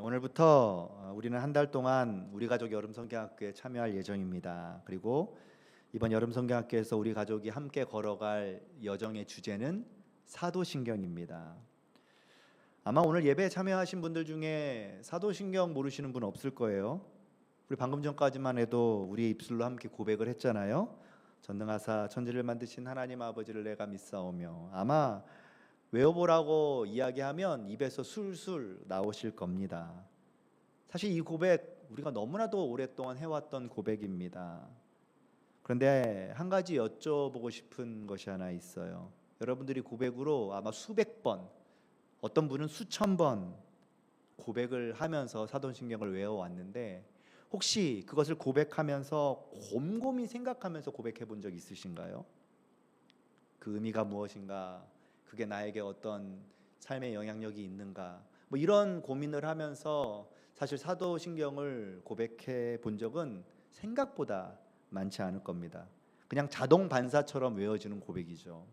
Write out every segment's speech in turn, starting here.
오늘부터 우리는 한 달 동안 우리 가족 여름 성경학교에 참여할 예정입니다. 그리고 이번 여름 성경학교에서 우리 가족이 함께 걸어갈 여정의 주제는 사도신경입니다. 아마 오늘 예배에 참여하신 분들 중에 사도신경 모르시는 분 없을 거예요. 우리 방금 전까지만 해도 우리의 입술로 함께 고백을 했잖아요. 전능하사 천지를 만드신 하나님 아버지를 내가 믿사오며, 아마 외워보라고 이야기하면 입에서 술술 나오실 겁니다. 사실 이 고백 우리가 너무나도 오랫동안 해왔던 고백입니다. 그런데 한 가지 여쭤보고 싶은 것이 하나 있어요. 여러분들이 고백으로 아마 수백 번, 어떤 분은 수천 번 고백을 하면서 사도신경을 외워왔는데, 혹시 그것을 고백하면서 곰곰이 생각하면서 고백해 본 적 있으신가요? 그 의미가 무엇인가? 그게 나에게 어떤 삶의 영향력이 있는가? 뭐 이런 고민을 하면서 사실 사도신경을 고백해 본 적은 생각보다 많지 않을 겁니다. 그냥 자동 반사처럼 외워지는 고백이죠.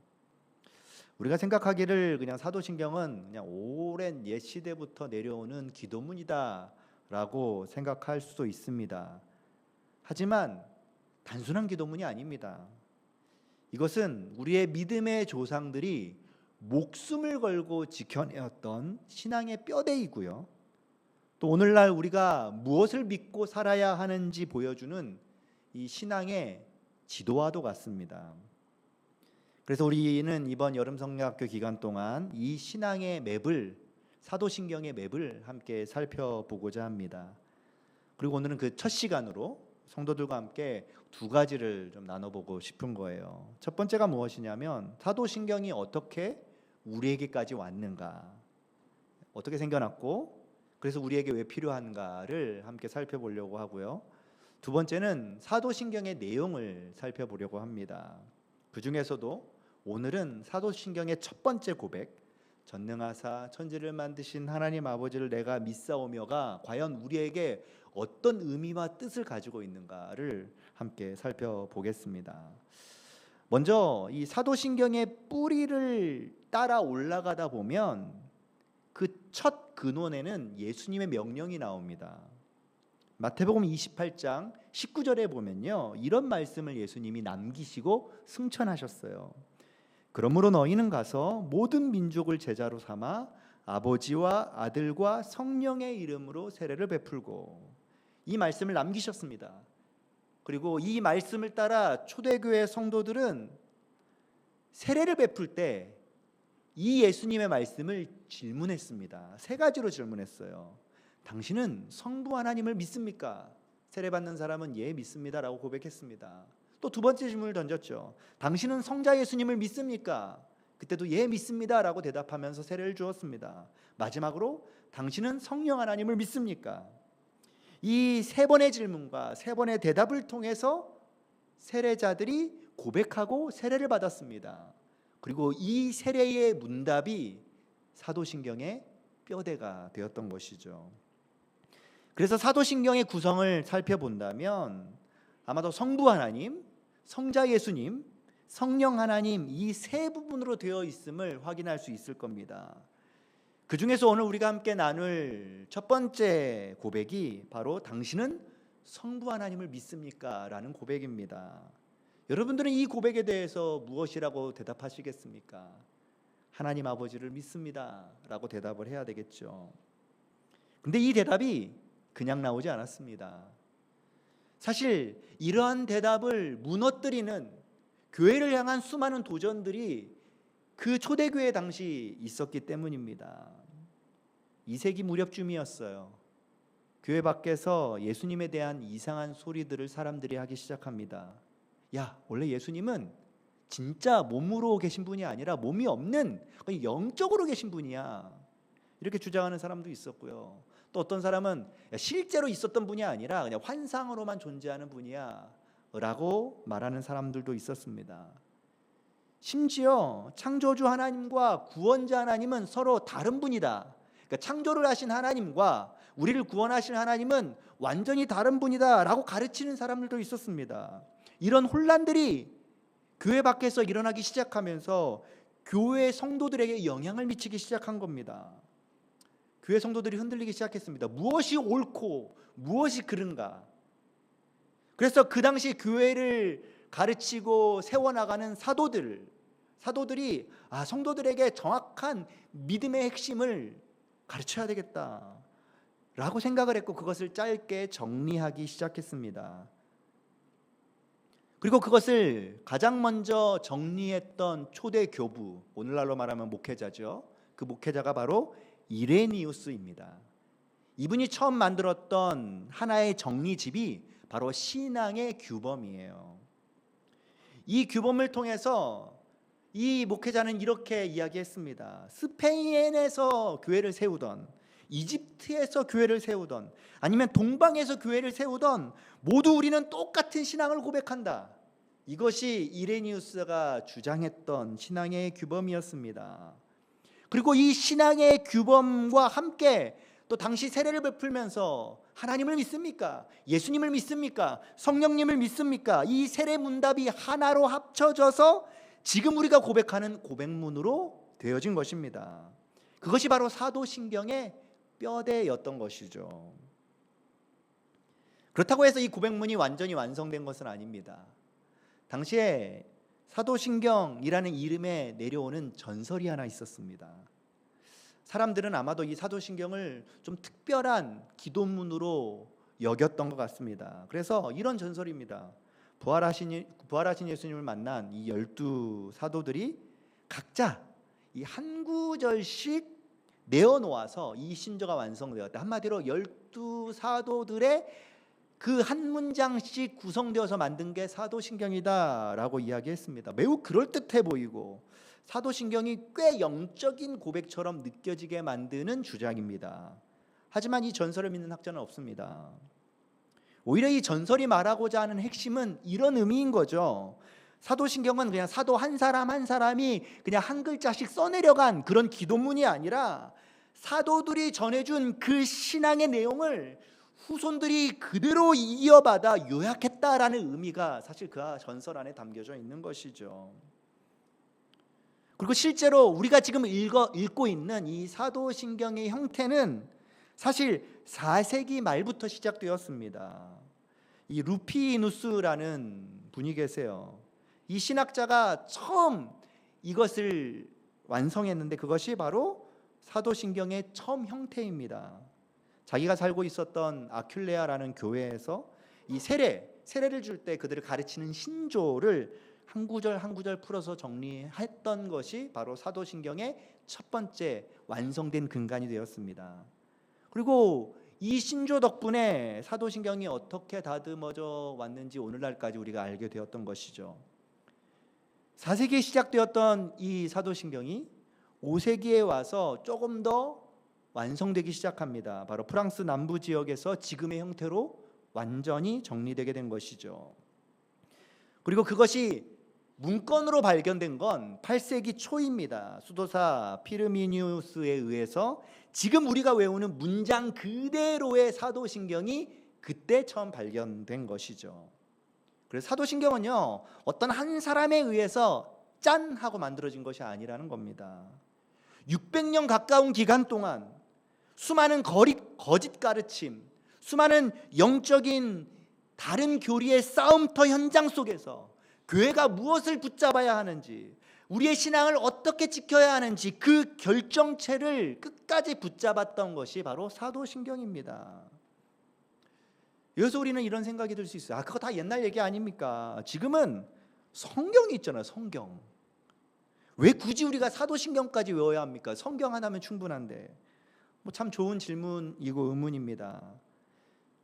우리가 생각하기를 그냥 사도신경은 그냥 오랜 옛 시대부터 내려오는 기도문이다라고 생각할 수도 있습니다. 하지만 단순한 기도문이 아닙니다. 이것은 우리의 믿음의 조상들이 목숨을 걸고 지켜내었던 신앙의 뼈대이고요, 또 오늘날 우리가 무엇을 믿고 살아야 하는지 보여주는 이 신앙의 지도와도 같습니다. 그래서 우리는 이번 여름 성경학교 기간 동안 이 신앙의 맵을, 사도신경의 맵을 함께 살펴보고자 합니다. 그리고 오늘은 그 첫 시간으로 성도들과 함께 두 가지를 좀 나눠보고 싶은 거예요. 첫 번째가 무엇이냐면, 사도신경이 어떻게 우리에게까지 왔는가, 어떻게 생겨났고 그래서 우리에게 왜 필요한가를 함께 살펴보려고 하고요. 두 번째는 사도신경의 내용을 살펴보려고 합니다. 그 중에서도 오늘은 사도신경의 첫 번째 고백, 전능하사 천지를 만드신 하나님 아버지를 내가 믿사오며가 과연 우리에게 어떤 의미와 뜻을 가지고 있는가를 함께 살펴보겠습니다. 먼저 이 사도신경의 뿌리를 따라 올라가다 보면 그 첫 근원에는 예수님의 명령이 나옵니다. 마태복음 28장 19절에 보면요, 이런 말씀을 예수님이 남기시고 승천하셨어요. 그러므로 너희는 가서 모든 민족을 제자로 삼아 아버지와 아들과 성령의 이름으로 세례를 베풀고, 이 말씀을 남기셨습니다. 그리고 이 말씀을 따라 초대교회 성도들은 세례를 베풀 때 이 예수님의 말씀을 질문했습니다. 세 가지로 질문했어요. 당신은 성부 하나님을 믿습니까? 세례받는 사람은 예 믿습니다라고 고백했습니다. 또 두 번째 질문을 던졌죠. 당신은 성자 예수님을 믿습니까? 그때도 예 믿습니다라고 대답하면서 세례를 주었습니다. 마지막으로 당신은 성령 하나님을 믿습니까? 이 세 번의 질문과 세 번의 대답을 통해서 세례자들이 고백하고 세례를 받았습니다. 그리고 이 세례의 문답이 사도신경의 뼈대가 되었던 것이죠. 그래서 사도신경의 구성을 살펴본다면 아마도 성부 하나님, 성자 예수님, 성령 하나님, 이 세 부분으로 되어 있음을 확인할 수 있을 겁니다. 그 중에서 오늘 우리가 함께 나눌 첫 번째 고백이 바로 당신은 성부 하나님을 믿습니까? 라는 고백입니다. 여러분들은 이 고백에 대해서 무엇이라고 대답하시겠습니까? 하나님 아버지를 믿습니다 라고 대답을 해야 되겠죠. 근데 이 대답이 그냥 나오지 않았습니다. 사실 이러한 대답을 무너뜨리는 교회를 향한 수많은 도전들이 그 초대교회 당시 있었기 때문입니다. 2세기 무렵쯤이었어요. 교회 밖에서 예수님에 대한 이상한 소리들을 사람들이 하기 시작합니다. 야, 원래 예수님은 진짜 몸으로 계신 분이 아니라 몸이 없는 영적으로 계신 분이야, 이렇게 주장하는 사람도 있었고요. 또 어떤 사람은 실제로 있었던 분이 아니라 그냥 환상으로만 존재하는 분이야 라고 말하는 사람들도 있었습니다. 심지어 창조주 하나님과 구원자 하나님은 서로 다른 분이다, 그러니까 창조를 하신 하나님과 우리를 구원하신 하나님은 완전히 다른 분이다 라고 가르치는 사람들도 있었습니다. 이런 혼란들이 교회 밖에서 일어나기 시작하면서 교회 성도들에게 영향을 미치기 시작한 겁니다. 교회 성도들이 흔들리기 시작했습니다. 무엇이 옳고 무엇이 그른가. 그래서 그 당시 교회를 가르치고 세워나가는 사도들이 성도들에게 정확한 믿음의 핵심을 가르쳐야 되겠다라고 생각을 했고, 그것을 짧게 정리하기 시작했습니다. 그리고 그것을 가장 먼저 정리했던 초대 교부, 오늘날로 말하면 목회자죠. 그 목회자가 바로 이레니우스입니다. 이분이 처음 만들었던 하나의 정리집이 바로 신앙의 규범이에요. 이 규범을 통해서 이 목회자는 이렇게 이야기했습니다. 스페인에서 교회를 세우던, 이집트에서 교회를 세우던, 아니면 동방에서 교회를 세우던 모두 우리는 똑같은 신앙을 고백한다. 이것이 이레니우스가 주장했던 신앙의 규범이었습니다. 그리고 이 신앙의 규범과 함께 또 당시 세례를 베풀면서 하나님을 믿습니까? 예수님을 믿습니까? 성령님을 믿습니까? 이 세례 문답이 하나로 합쳐져서 지금 우리가 고백하는 고백문으로 되어진 것입니다. 그것이 바로 사도신경의 뼈대였던 것이죠. 그렇다고 해서 이 고백문이 완전히 완성된 것은 아닙니다. 당시에 사도신경이라는 이름에 내려오는 전설이 하나 있었습니다. 사람들은 아마도 이 사도신경을 좀 특별한 기도문으로 여겼던 것 같습니다. 그래서 이런 전설입니다. 부활하신 예수님을 만난 이 12 사도들이 각자 이 한 구절씩 내어놓아서 이 신조가 완성되었다. 한마디로 12 사도들의 그 한 문장씩 구성되어서 만든 게 사도신경이다라고 이야기했습니다. 매우 그럴듯해 보이고 사도신경이 꽤 영적인 고백처럼 느껴지게 만드는 주장입니다. 하지만 이 전설을 믿는 학자는 없습니다. 오히려 이 전설이 말하고자 하는 핵심은 이런 의미인 거죠. 사도신경은 그냥 사도 한 사람 한 사람이 그냥 한 글자씩 써내려간 그런 기도문이 아니라 사도들이 전해준 그 신앙의 내용을 후손들이 그대로 이어받아 요약했다라는 의미가 사실 그 전설 안에 담겨져 있는 것이죠. 그리고 실제로 우리가 지금 읽고 있는 이 사도신경의 형태는 사실 4세기 말부터 시작되었습니다. 이 루피누스라는 분이 계세요. 이 신학자가 처음 이것을 완성했는데 그것이 바로 사도신경의 처음 형태입니다. 자기가 살고 있었던 아큘레아라는 교회에서 이 세례를 줄 때 그들을 가르치는 신조를 한 구절 한 구절 풀어서 정리했던 것이 바로 사도신경의 첫 번째 완성된 근간이 되었습니다. 그리고 이 신조 덕분에 사도신경이 어떻게 다듬어져 왔는지 오늘날까지 우리가 알게 되었던 것이죠. 4세기에 시작되었던 이 사도신경이 5세기에 와서 조금 더 완성되기 시작합니다. 바로 프랑스 남부 지역에서 지금의 형태로 완전히 정리되게 된 것이죠. 그리고 그것이 문건으로 발견된 건 8세기 초입니다. 수도사 피르미니우스에 의해서 지금 우리가 외우는 문장 그대로의 사도신경이 그때 처음 발견된 것이죠. 그래서 사도신경은요, 어떤 한 사람에 의해서 짠 하고 만들어진 것이 아니라는 겁니다. 600년 가까운 기간 동안 수많은 거짓 가르침, 수많은 영적인 다른 교리의 싸움터 현장 속에서 교회가 무엇을 붙잡아야 하는지, 우리의 신앙을 어떻게 지켜야 하는지 그 결정체를 끝까지 붙잡았던 것이 바로 사도신경입니다. 여기서 우리는 이런 생각이 들 수 있어요. 그거 다 옛날 얘기 아닙니까? 지금은 성경이 있잖아요. 성경. 왜 굳이 우리가 사도신경까지 외워야 합니까? 성경 하나면 충분한데. 참 좋은 질문이고 의문입니다.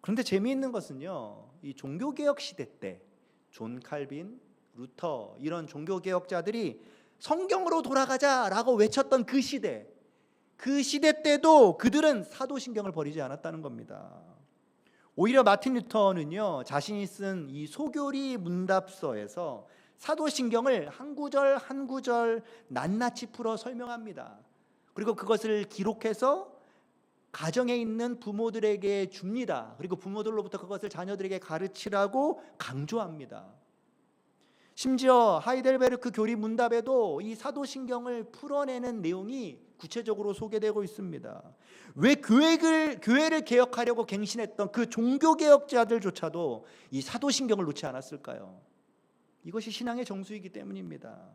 그런데 재미있는 것은요, 이 종교개혁 시대 때 존 칼빈, 루터 이런 종교개혁자들이 성경으로 돌아가자라고 외쳤던 그 시대 때도 그들은 사도신경을 버리지 않았다는 겁니다. 오히려 마틴 루터는요, 자신이 쓴 이 소교리 문답서에서 사도신경을 한 구절 한 구절 낱낱이 풀어 설명합니다. 그리고 그것을 기록해서 가정에 있는 부모들에게 줍니다. 그리고 부모들로부터 그것을 자녀들에게 가르치라고 강조합니다. 심지어 하이델베르크 교리 문답에도 이 사도신경을 풀어내는 내용이 구체적으로 소개되고 있습니다. 왜 교회를 개혁하려고 갱신했던 그 종교개혁자들조차도 이 사도신경을 놓지 않았을까요? 이것이 신앙의 정수이기 때문입니다.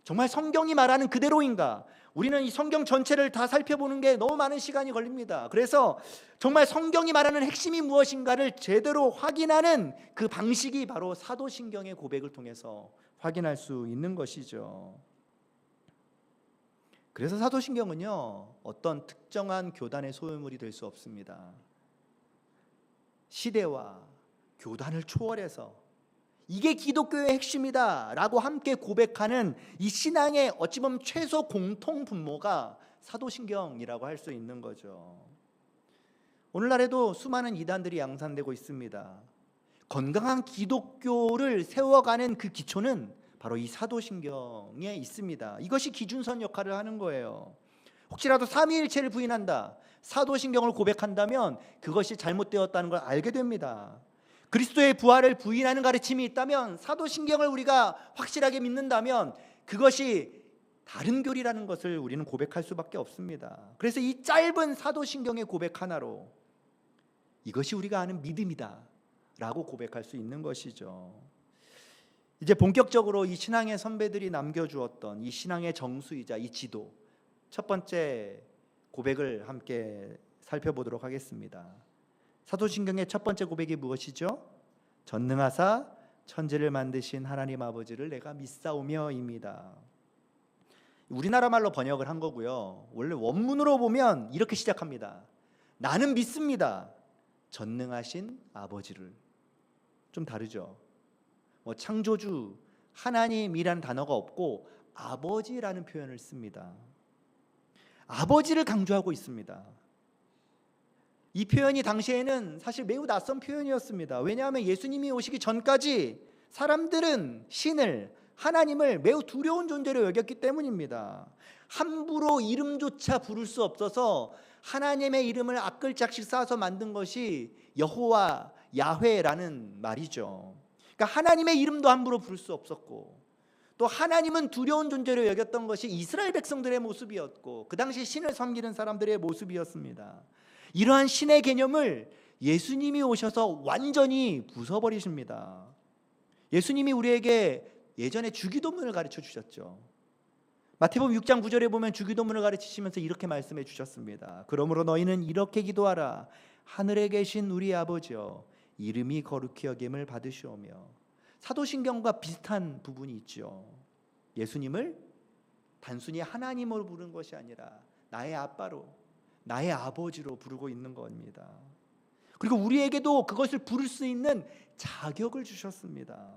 정말 성경이 말하는 그대로인가? 우리는 이 성경 전체를 다 살펴보는 게 너무 많은 시간이 걸립니다. 그래서 정말 성경이 말하는 핵심이 무엇인가를 제대로 확인하는 그 방식이 바로 사도신경의 고백을 통해서 확인할 수 있는 것이죠. 그래서 사도신경은요, 어떤 특정한 교단의 소유물이 될 수 없습니다. 시대와 교단을 초월해서 이게 기독교의 핵심이다 라고 함께 고백하는 이 신앙의 어찌 보면 최소 공통 분모가 사도신경이라고 할 수 있는 거죠. 오늘날에도 수많은 이단들이 양산되고 있습니다. 건강한 기독교를 세워가는 그 기초는 바로 이 사도신경에 있습니다. 이것이 기준선 역할을 하는 거예요. 혹시라도 삼위일체를 부인한다, 사도신경을 고백한다면 그것이 잘못되었다는 걸 알게 됩니다. 그리스도의 부활을 부인하는 가르침이 있다면, 사도신경을 우리가 확실하게 믿는다면 그것이 다른 교리라는 것을 우리는 고백할 수밖에 없습니다. 그래서 이 짧은 사도신경의 고백 하나로 이것이 우리가 아는 믿음이다 라고 고백할 수 있는 것이죠. 이제 본격적으로 이 신앙의 선배들이 남겨주었던 이 신앙의 정수이자 이 지도, 첫 번째 고백을 함께 살펴보도록 하겠습니다. 사도신경의 첫 번째 고백이 무엇이죠? 전능하사 천지를 만드신 하나님 아버지를 내가 믿사오며입니다. 우리나라 말로 번역을 한 거고요. 원래 원문으로 보면 이렇게 시작합니다. 나는 믿습니다. 전능하신 아버지를. 좀 다르죠. 창조주 하나님이라는 단어가 없고 아버지라는 표현을 씁니다. 아버지를 강조하고 있습니다. 이 표현이 당시에는 사실 매우 낯선 표현이었습니다. 왜냐하면 예수님이 오시기 전까지 사람들은 신을, 하나님을 매우 두려운 존재로 여겼기 때문입니다. 함부로 이름조차 부를 수 없어서 하나님의 이름을 앞글짝씩 쌓아서 만든 것이 여호와, 야훼라는 말이죠. 그러니까 하나님의 이름도 함부로 부를 수 없었고, 또 하나님은 두려운 존재로 여겼던 것이 이스라엘 백성들의 모습이었고, 그 당시 신을 섬기는 사람들의 모습이었습니다. 이러한 신의 개념을 예수님이 오셔서 완전히 부숴버리십니다. 예수님이 우리에게 예전에 주기도문을 가르쳐 주셨죠. 마태복음 6장 9절에 보면 주기도문을 가르치시면서 이렇게 말씀해 주셨습니다. 그러므로 너희는 이렇게 기도하라. 하늘에 계신 우리 아버지여, 이름이 거룩히 여김을 받으시오며. 사도신경과 비슷한 부분이 있죠. 예수님을 단순히 하나님으로 부른 것이 아니라 나의 아빠로, 나의 아버지로 부르고 있는 겁니다. 그리고 우리에게도 그것을 부를 수 있는 자격을 주셨습니다.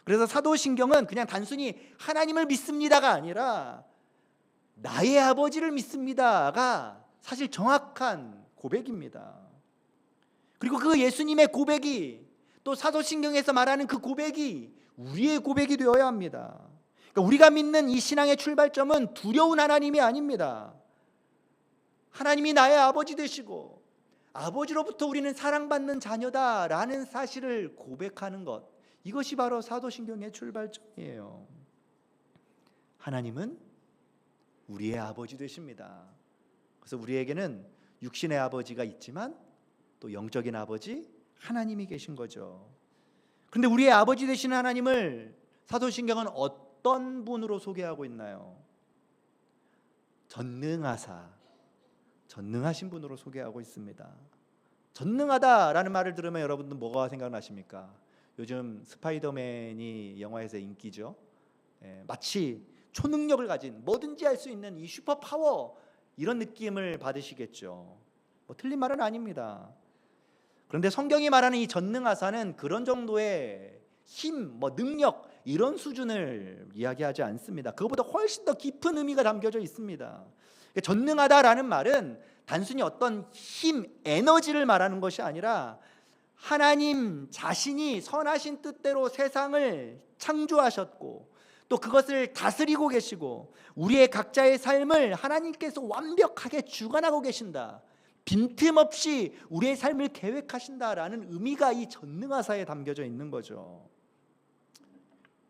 그래서 사도신경은 그냥 단순히 하나님을 믿습니다가 아니라 나의 아버지를 믿습니다가 사실 정확한 고백입니다. 그리고 그 예수님의 고백이, 또 사도신경에서 말하는 그 고백이 우리의 고백이 되어야 합니다. 그러니까 우리가 믿는 이 신앙의 출발점은 두려운 하나님이 아닙니다. 하나님이 나의 아버지 되시고 아버지로부터 우리는 사랑받는 자녀다라는 사실을 고백하는 것, 이것이 바로 사도신경의 출발점이에요. 하나님은 우리의 아버지 되십니다. 그래서 우리에게는 육신의 아버지가 있지만 또 영적인 아버지 하나님이 계신 거죠. 그런데 우리의 아버지 되시는 하나님을 사도신경은 어떤 분으로 소개하고 있나요? 전능하사, 전능하신 분으로 소개하고 있습니다. 전능하다라는 말을 들으면 여러분들 뭐가 생각나십니까? 요즘 스파이더맨이 영화에서 인기죠. 마치 초능력을 가진, 뭐든지 할 수 있는 이 슈퍼파워, 이런 느낌을 받으시겠죠. 틀린 말은 아닙니다. 그런데 성경이 말하는 이 전능하사는 그런 정도의 힘, 능력, 이런 수준을 이야기하지 않습니다. 그것보다 훨씬 더 깊은 의미가 담겨져 있습니다. 전능하다라는 말은 단순히 어떤 힘, 에너지를 말하는 것이 아니라 하나님 자신이 선하신 뜻대로 세상을 창조하셨고 또 그것을 다스리고 계시고 우리의 각자의 삶을 하나님께서 완벽하게 주관하고 계신다, 빈틈없이 우리의 삶을 계획하신다라는 의미가 이 전능하사에 담겨져 있는 거죠.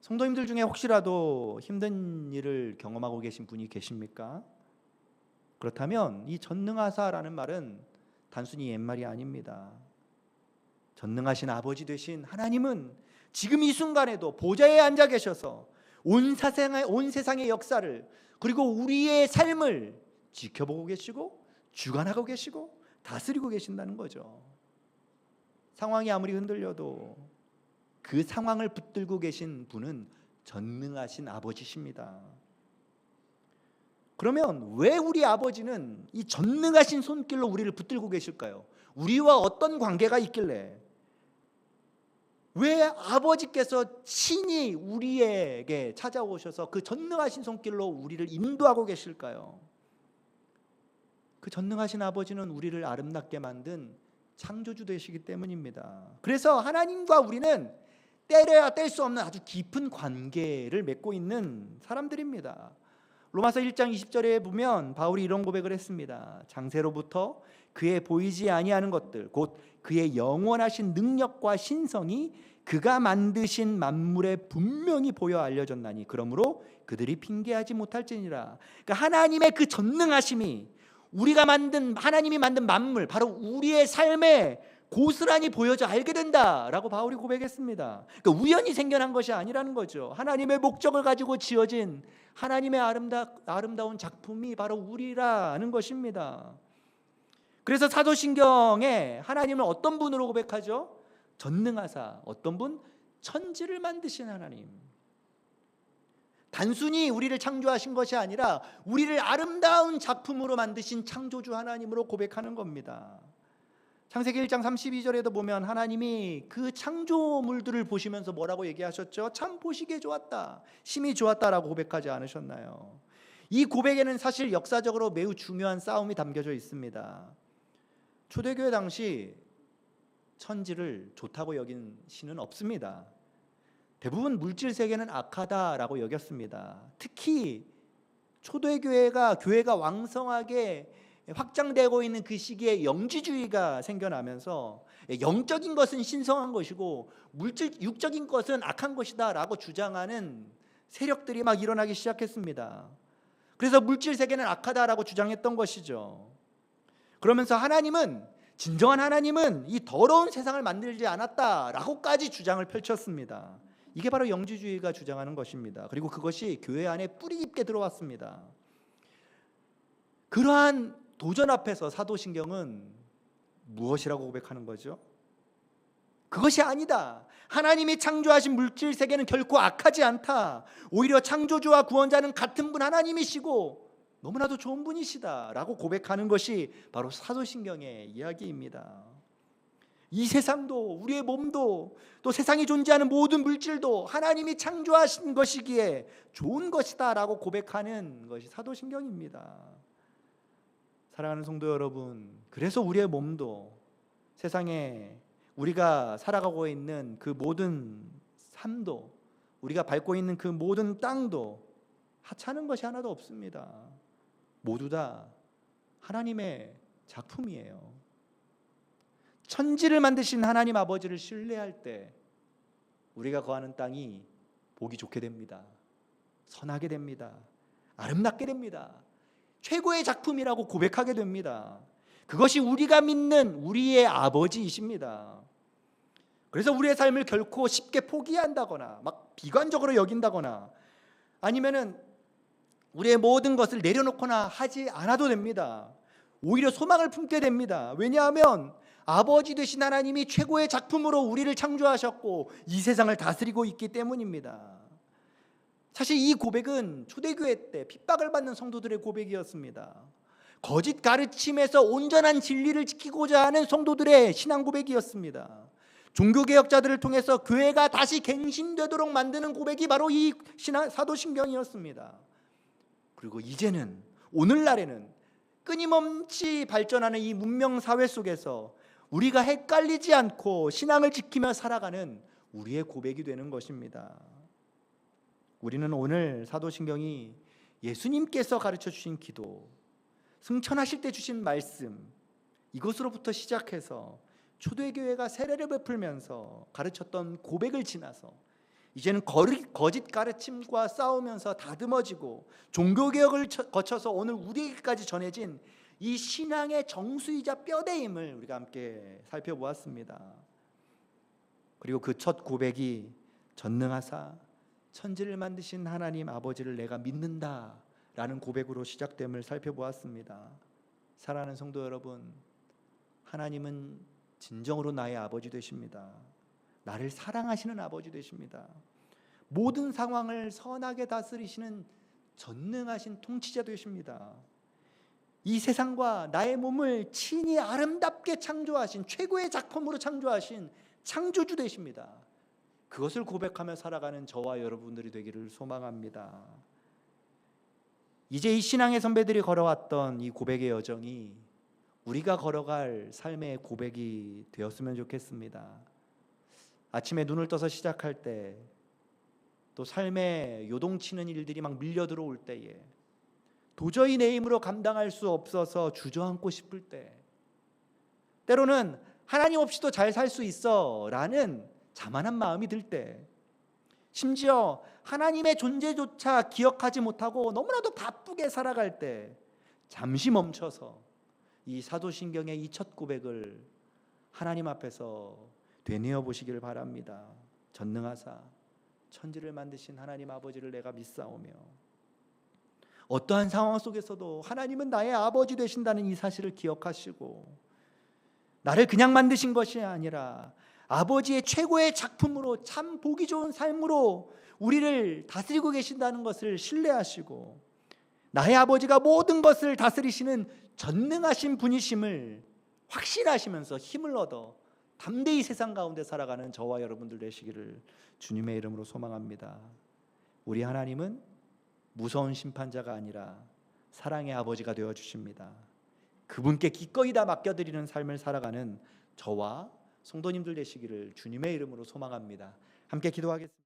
성도님들 중에 혹시라도 힘든 일을 경험하고 계신 분이 계십니까? 그렇다면 이 전능하사라는 말은 단순히 옛말이 아닙니다. 전능하신 아버지 되신 하나님은 지금 이 순간에도 보좌에 앉아 계셔서 온 세상의 역사를, 그리고 우리의 삶을 지켜보고 계시고 주관하고 계시고 다스리고 계신다는 거죠. 상황이 아무리 흔들려도 그 상황을 붙들고 계신 분은 전능하신 아버지십니다. 그러면 왜 우리 아버지는 이 전능하신 손길로 우리를 붙들고 계실까요? 우리와 어떤 관계가 있길래 왜 아버지께서 친히 우리에게 찾아오셔서 그 전능하신 손길로 우리를 인도하고 계실까요? 그 전능하신 아버지는 우리를 아름답게 만든 창조주 되시기 때문입니다. 그래서 하나님과 우리는 떼려야 뗄 수 없는 아주 깊은 관계를 맺고 있는 사람들입니다. 로마서 1장 20절에 보면 바울이 이런 고백을 했습니다. 장세로부터 그의 보이지 아니하는 것들 곧 그의 영원하신 능력과 신성이 그가 만드신 만물에 분명히 보여 알려졌나니 그러므로 그들이 핑계하지 못할지니라. 그러니까 하나님의 그 전능하심이 하나님이 만든 만물, 바로 우리의 삶에 고스란히 보여져 알게 된다라고 바울이 고백했습니다. 그러니까 우연히 생겨난 것이 아니라는 거죠. 하나님의 목적을 가지고 지어진 하나님의 아름다운 작품이 바로 우리라는 것입니다. 그래서 사도신경에 하나님을 어떤 분으로 고백하죠? 전능하사, 어떤 분? 천지를 만드신 하나님. 단순히 우리를 창조하신 것이 아니라 우리를 아름다운 작품으로 만드신 창조주 하나님으로 고백하는 겁니다. 창세기 1장 32절에도 보면 하나님이 그 창조물들을 보시면서 뭐라고 얘기하셨죠? 참 보시기에 좋았다, 심히 좋았다라고 고백하지 않으셨나요? 이 고백에는 사실 역사적으로 매우 중요한 싸움이 담겨져 있습니다. 초대교회 당시 천지를 좋다고 여긴 신은 없습니다. 대부분 물질 세계는 악하다라고 여겼습니다. 특히 초대교회가 왕성하게 확장되고 있는 그 시기에 영지주의가 생겨나면서 영적인 것은 신성한 것이고 육적인 것은 악한 것이다라고 주장하는 세력들이 막 일어나기 시작했습니다. 그래서 물질 세계는 악하다라고 주장했던 것이죠. 그러면서 진정한 하나님은 이 더러운 세상을 만들지 않았다라고까지 주장을 펼쳤습니다. 이게 바로 영지주의가 주장하는 것입니다. 그리고 그것이 교회 안에 뿌리 깊게 들어왔습니다. 그러한 도전 앞에서 사도신경은 무엇이라고 고백하는 거죠? 그것이 아니다. 하나님이 창조하신 물질 세계는 결코 악하지 않다. 오히려 창조주와 구원자는 같은 분 하나님이시고 너무나도 좋은 분이시다라고 고백하는 것이 바로 사도신경의 이야기입니다. 이 세상도, 우리의 몸도, 또 세상에 존재하는 모든 물질도 하나님이 창조하신 것이기에 좋은 것이다라고 고백하는 것이 사도신경입니다. 사랑하는 성도 여러분, 그래서 우리의 몸도, 세상에 우리가 살아가고 있는 그 모든 삶도, 우리가 밟고 있는 그 모든 땅도 하찮은 것이 하나도 없습니다. 모두 다 하나님의 작품이에요. 천지를 만드신 하나님 아버지를 신뢰할 때 우리가 거하는 땅이 보기 좋게 됩니다. 선하게 됩니다. 아름답게 됩니다. 최고의 작품이라고 고백하게 됩니다. 그것이 우리가 믿는 우리의 아버지이십니다. 그래서 우리의 삶을 결코 쉽게 포기한다거나 막 비관적으로 여긴다거나 아니면은 우리의 모든 것을 내려놓거나 하지 않아도 됩니다. 오히려 소망을 품게 됩니다. 왜냐하면 아버지 되신 하나님이 최고의 작품으로 우리를 창조하셨고 이 세상을 다스리고 있기 때문입니다. 사실 이 고백은 초대교회 때 핍박을 받는 성도들의 고백이었습니다. 거짓 가르침에서 온전한 진리를 지키고자 하는 성도들의 신앙 고백이었습니다. 종교개혁자들을 통해서 교회가 다시 갱신되도록 만드는 고백이 바로 이 사도신경이었습니다. 그리고 이제는, 오늘날에는 끊임없이 발전하는 이 문명 사회 속에서 우리가 헷갈리지 않고 신앙을 지키며 살아가는 우리의 고백이 되는 것입니다. 우리는 오늘 사도신경이 예수님께서 가르쳐 주신 기도, 승천하실 때 주신 말씀, 이것으로부터 시작해서 초대교회가 세례를 베풀면서 가르쳤던 고백을 지나서 이제는 거짓 가르침과 싸우면서 다듬어지고 종교개혁을 거쳐서 오늘 우리에게까지 전해진 이 신앙의 정수이자 뼈대임을 우리가 함께 살펴보았습니다. 그리고 그 첫 고백이 전능하사 천지를 만드신 하나님 아버지를 내가 믿는다 라는 고백으로 시작됨을 살펴보았습니다. 사랑하는 성도 여러분, 하나님은 진정으로 나의 아버지 되십니다. 나를 사랑하시는 아버지 되십니다. 모든 상황을 선하게 다스리시는 전능하신 통치자 되십니다. 이 세상과 나의 몸을 친히 아름답게 창조하신, 최고의 작품으로 창조하신 창조주 되십니다. 그것을 고백하며 살아가는 저와 여러분들이 되기를 소망합니다. 이제 이 신앙의 선배들이 걸어왔던 이 고백의 여정이 우리가 걸어갈 삶의 고백이 되었으면 좋겠습니다. 아침에 눈을 떠서 시작할 때, 또 삶에 요동치는 일들이 막 밀려 들어올 때에, 도저히 내 힘으로 감당할 수 없어서 주저앉고 싶을 때, 때로는 하나님 없이도 잘 살 수 있어 라는 자만한 마음이 들 때, 심지어 하나님의 존재조차 기억하지 못하고 너무나도 바쁘게 살아갈 때 잠시 멈춰서 이 사도신경의 이 첫 고백을 하나님 앞에서 되뇌어 보시기를 바랍니다. 전능하사 천지를 만드신 하나님 아버지를 내가 믿사오며, 어떠한 상황 속에서도 하나님은 나의 아버지 되신다는 이 사실을 기억하시고, 나를 그냥 만드신 것이 아니라 아버지의 최고의 작품으로 참 보기 좋은 삶으로 우리를 다스리고 계신다는 것을 신뢰하시고, 나의 아버지가 모든 것을 다스리시는 전능하신 분이심을 확신하시면서 힘을 얻어 담대히 세상 가운데 살아가는 저와 여러분들 되시기를 주님의 이름으로 소망합니다. 우리 하나님은 무서운 심판자가 아니라 사랑의 아버지가 되어 주십니다. 그분께 기꺼이 다 맡겨드리는 삶을 살아가는 저와 성도님들 되시기를 주님의 이름으로 소망합니다. 함께 기도하겠습니다.